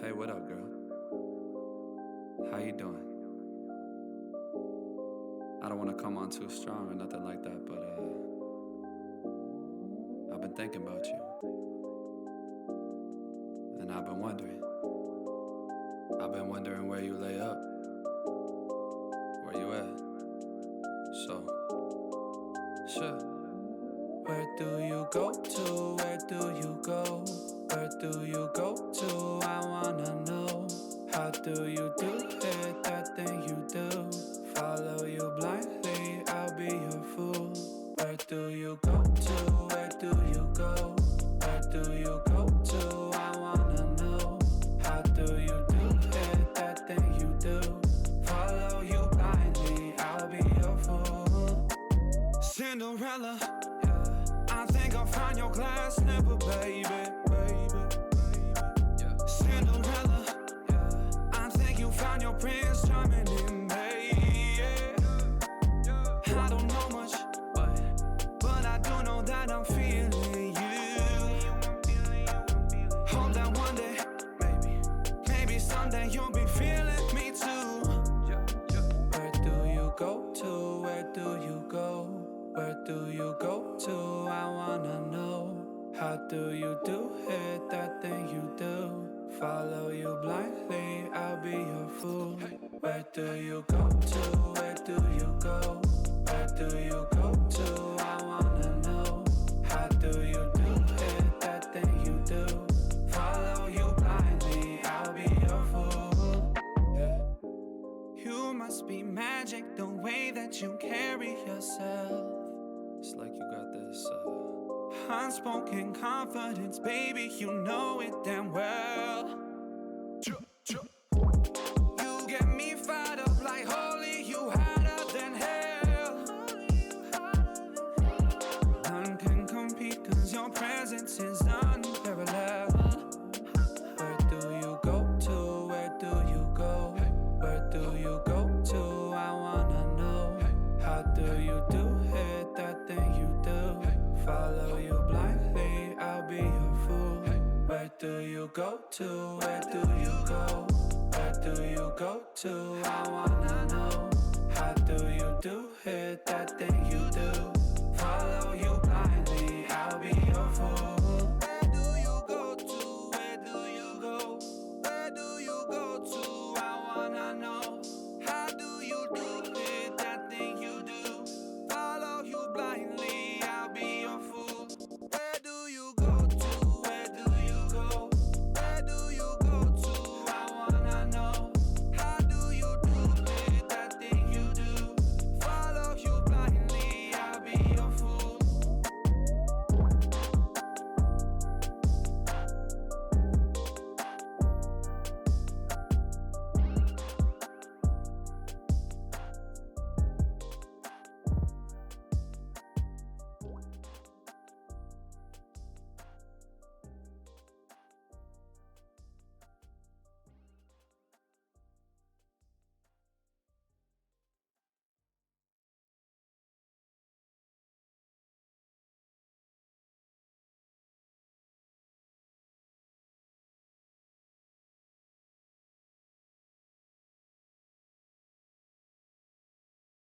Hey, what up, girl? How you doing? I don't wanna come on too strong or nothing like that, but I've been thinking about you. And I've been wondering where you lay up. Where you at? So, sure. Where do you go to? Where do you go? Where do you go to? I wanna know. How do you do it, that thing you do? Follow you blindly, I'll be your fool. Where do you go to? Where do you go? Where do you go to? I wanna know. How do you do it, that thing you do? Follow you blindly, I'll be your fool. Cinderella, I think I'll find your glass slipper, baby. Cinderella, I think you found your prince charming in me. I don't know much, but I do know that I'm feeling you. Hope that one day, maybe someday you'll be feeling me too. Where do you go to? Where do you go? Where do you go to? I wanna know. How do you do it, that thing you do? Follow you blindly, I'll be your fool. Where do you go to? Where do you go? Where do you go to? I wanna know. How do you do it, that thing you do? Follow you blindly, I'll be your fool. You must be magic, the way that you carry yourself. It's like you got this unspoken confidence, baby, you know it damn well. You get me fired up like holy, you hotter than hell. None can compete cause your presence is unparalleled. Where do you go to? Where do you go? Where do you go to? I wanna know. How do you do it, that thing you do? Follow you blindly, I'll be your fool. Where do you go to? Where do you go? Where do you go to? I wanna know. How do you do it, that thing you do? Follow you blindly, I'll be your fool.